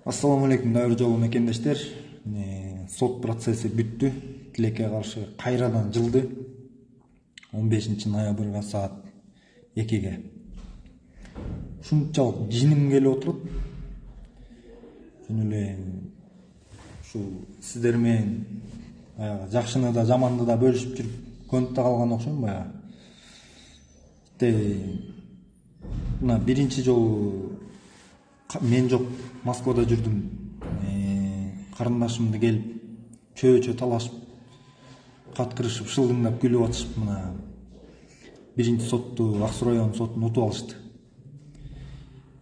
Ассаламу алейкум, дайыр жолу мекендештер. Сот процесси бүттү. Тилекке каршы кайрадан жылды 15 ноябрга саат 2-ге. Ушунчалык жиним келип отурат. Жөн эле ушул сиздер менен жакшыны да жаманды да бөлүшүп жүрүп көнүп да калган окшойм баягы. Мына биринчи жолу мен жок, Москвада жүрдүм. Карындашымды келип чөө талашып, каткырышып, шылдыңдап күлүп атышып, мына биринчи сотту, Ак Суу район сотун утуп алышты.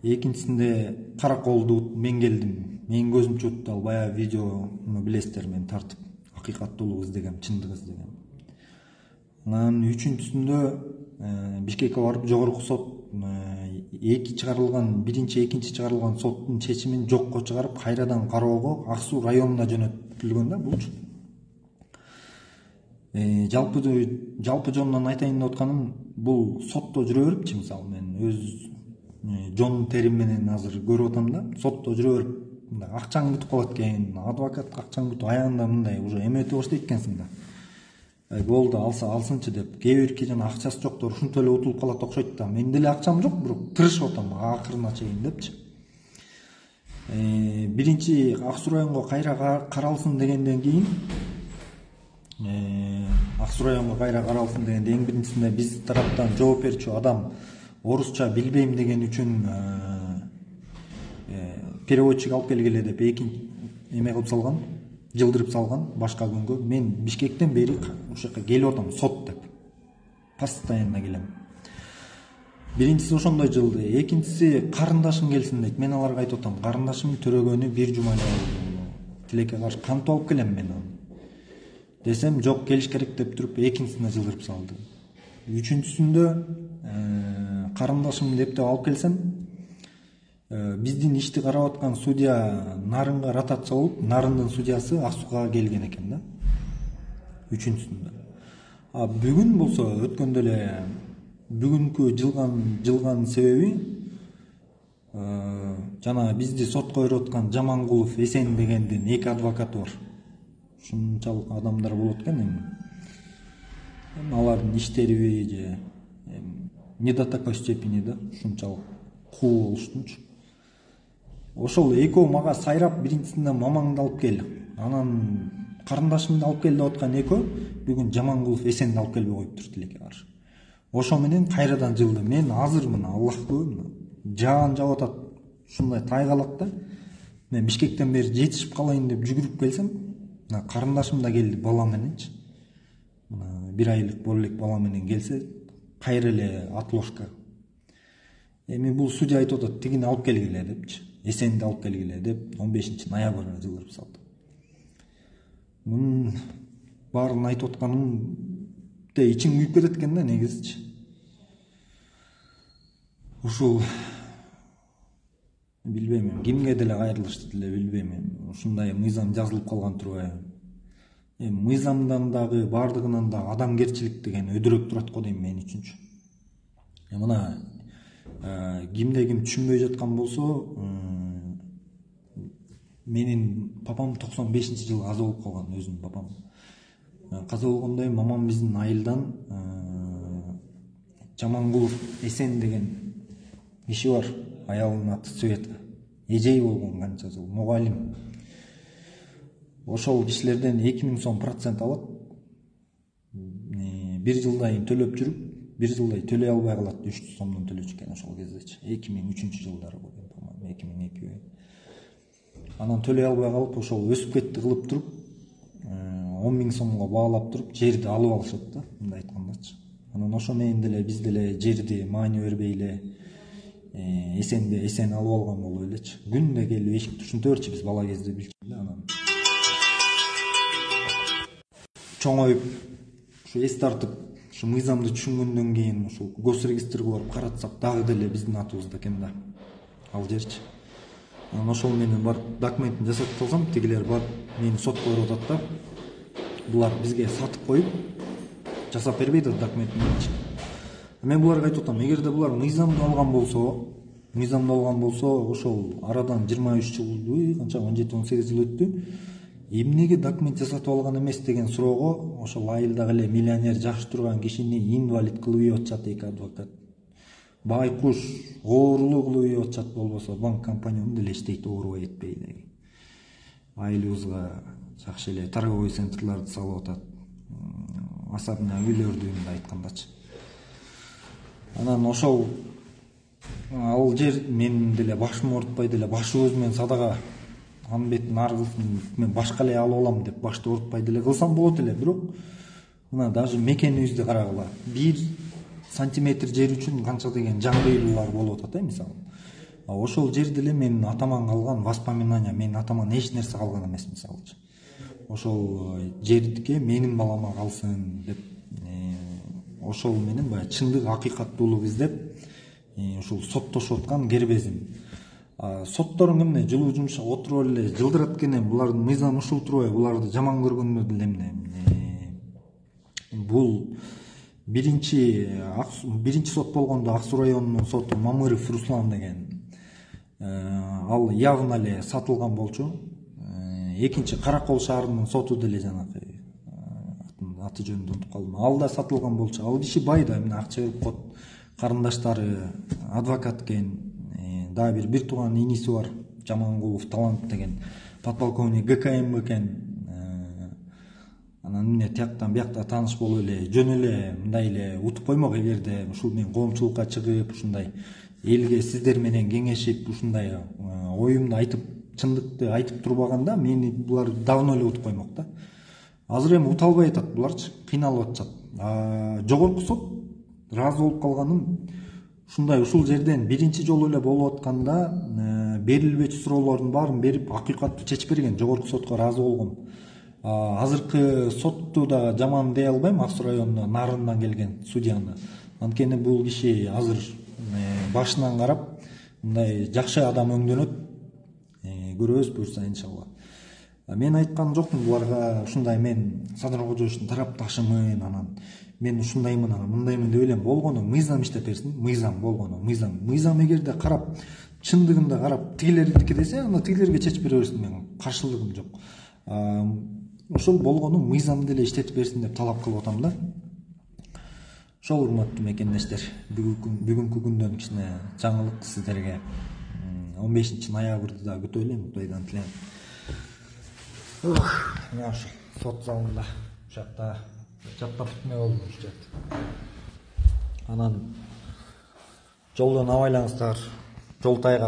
Экинчисинде Караколду мен келдим. Менин көзүмчө утtu, ал баягы видеону билесиздер, мен тартып акыйкаттуулук издегем, чындык издегем. Анан үчүнчүсүндө Бишкекке барып жогорку сот биринчи, экинчи чыгарылган соттун чечимин жокко чыгарып, кайрадан кароого Ак Суу районуна жөнөтүлгөн да булчу. Жалпы жонунан айтайын деп атканым, бул сотто жүрө берипчи, мисалы мен өз жон терим менен азыр көрүп атам да, сотто жүрө берип, мындай акчаң бүтүп калат экен, адвокат акчаң бүтүп аягында мындай уже эметип баштайт экенсиң да. Болду, алса алсынчы деп, кээ бирки жана акчасы жоктор ушинтип эле утулуп калат окшойт да. Менде деле акчам жок, бирок тырышып атам акырына чейин депчи. Биринчи Ак Суу районго кайра каралсын дегенден кийин, эң биринчисинде биз тараптан жооп берүүчү адам орусча билбейм деген үчүн переводчик алып келгиле деп эме кылып салган, жылдырып салган башка күнгө. Мен Бишкектен бери ушул жака келип атам, сот деп. Постоянно келем. Биринчиси ошондой жылды. Экинчиси карындашым келсин дейт. Мен аларга айтып атам, карындашым төрөгөнү 1 жума эле болду. Тилекке каршы кантип алып келем мен аны? Десем, жок, келиш керек деп туруп, экинчисине жылдырып салды. Үчүнчүсүндө карындашым деп алып келсем, биздин ишти карап аткан судья Нарынга ротация болуп, Нарындын судьясы Ак Сууга келген экен да. Үчүнчүсүндө. Бүгүн болсо өткөндө эле бүгүнкү жылган себеби жана бизди сотко берип аткан Жамангулов Эсен дегендин 2 адвокаты бар. Ушунчалык адамдар болот экен эми. Алардын иштериби же не до такой степени да, ушунчалык куу болуштунчу. Ошол экөө мага сайрап, биринчисинде мамаңды алып кел, анан карындашымды алып кел деп аткан экөө бүгүн Жамангулов Эсенди алып келбей коюптур тилекке каршы. Ошо менен кайрадан жылды. Мен азыр мына Аллахты жаан жаап атат, ушундай тайгалакта мен Бишкектен бери жетишип калайын деп жүгүрүп келсем, мына карындашым да келди бала мененчи. Мына 1 айлык болелек бала менен келсе, кайра эле отложка. Эми бул судья айтып атат, тигини алып келгиле депчи. Эсенди алып келгиле деп 15 ноябрга жылдырып салды. Мунун баарын айтып атканымда ичиң күйүп кетет экен да негизичи. Ушул билбейм, кимге деле кайрылышты деле билбейм. Ушундай мыйзам жазылып калган турбайбы? Мыйзамдан дагы бардыгынан да адамгерчилик деген өдүрөк турат го дейм мен үчүнчү. Мына кимде ким түшүнбөй жаткан болсо, менин папам 95-жылы каза болуп калган, өзүнүн папам. Каза болгондо мамам биздин айылдан Жамангулов Эсен деген киши бар, аялынын аты Света. Эжей болгон канча жыл, мугалим. Ошол кишилерден 2000 сом процент алат. 1 жылдай төлөп жүрүп, 1 жылдай төлөй албай калат, 300 сомдон төлөчү экен ошол кездечи. 2003 жылдары болгон, по-моему, 2002. Анан төлөй албай калып, ошол өсүп кетти кылып туруп, 10.000 сомго баалап туруп, жерди алып алышат да, мындай айткандачы. Анан ошо менен деле биз деле жерди маани бербей эле Эсенди Эсен алып алган болуп элечи. Күндө келип эшикти ушинте берчи, биз бала кезде билчү да. Анан чоңоюп, ушу эс тартып, ушу мыйзамды түшүнгөндөн кийин ушул госрегистрге барып каратсак, дагы деле биздин атыбызда экен да ал жерчи. Анан ошол менен барып документин жасатып калсам, тигилер барып мени сотко берип атат да. Булар бизге сатып коюп, жасап бербейт документин. Мен буларга айтып атам, эгерде булар мыйзамды алган болсо, мыйзамдалган болсо ошол арадан 23 жылбы канча 17-18 жыл өттү. Эмнеге документ жасатып алган эмес деген суроого ошол айылдагы эле миллионер жакшы турган кишини инвалид кылып үйүп атышат эки адвокат. Байкуш оорулуу кылып үйүп атышат, болбосо банк компанияны деле иштейт оорубай этпей деги. Айылыбызга жакшы эле торговый центрларды салып атат. Особняк үйлөрдү мындай айткандачы. Анан ошол ал жер мен деле башым оорутпай деле башыбыз менен садага анын бетин аргысын мен башка эле алып алам деп башты оорутпай деле кылсам болот эле, бирок мына даже мекенибизди карагыла. 1 сантиметр жер үчүн канча деген жан кыйроолор болуп атат мисалы. Ошол жерде эле менин атаман калган воспоминания, менин атаман эч нерсе калган эмес мисалычы. Ошол жердикке менин балама калсын деп ошол менен баягы чындык акыйкаттуулук издеп ушул соттошуп аткан кербезим. Сотторун эмне жылуу жумушка отуруп эле жылдырат экен, булардын мыйзам ушул турбайбы, буларды жаман көргөнү деле эмне. Бул биринчи сот болгондо Ак Суу районунун соту Мамыров Руслан деген ал явно эле сатылган болчу. Экинчи Каракол шаарынын соту деле жанагы аты жөнүндө унутуп калдым. Ал да сатылган болчу. Ал киши бай да, эмне акча берип коет. Карындаштары адвокат экен. Дагы бир тууган иниси бар, Жамангулов Талант деген подполковник ГКМ экен. Анан эмне тияктан биякта тааныш болуп эле жөн эле мындай эле утуп коймок, эгерде ушул мен коомчулукка чыгып ушундай элге сиздер менен кеңешип ушундай оюмду айтып чындыкты айтып турбаганда мени булар давно эле утуп коймок да. Азыр эми ута албай атат буларчы, кыйналып атышат. Жогорку сот ыраазы болуп калганым ушундай ушул жерден биринчи жолу эле болуп атканда берилбечү суроолордун баарын берип акыйкаттуу чечип берген, жогорку сотко ыраазы болгон. Азыркы сотту да жаман дей албайм, Ак Суу районунун нарындан келген судьяны. Анткени бул киши азыр башынан карап мындай жакшы адам өңдөнөт. Көрөбүз буюрса иншалла. Мен айткан жокмун буларга ушундай мен Садыр Кожоевичтин тарапташымын, анан мен ушундаймын, анан мындаймын деп элем. Болгону мыйзам иштеп берсин, мыйзам болгону, мыйзам эгерде карап чындыгында карап тигилердики десе, анда тигилерге чечип бере берсин, мен каршылыгым жок. Ошол болгону мыйзам деле иштетип берсин деп талап кылып атам да. Ошол урматтуу мекендештер, бүгүнкү күндөн кичине жаңылык сиздерге. 15 ноябрда да күтө элем, Кудайдан тилейм. Мына ошол сот залында ушакта жаттап бүтмөй болдум ушчат. Анан жолдон абайлаңыздар, жол тайгак.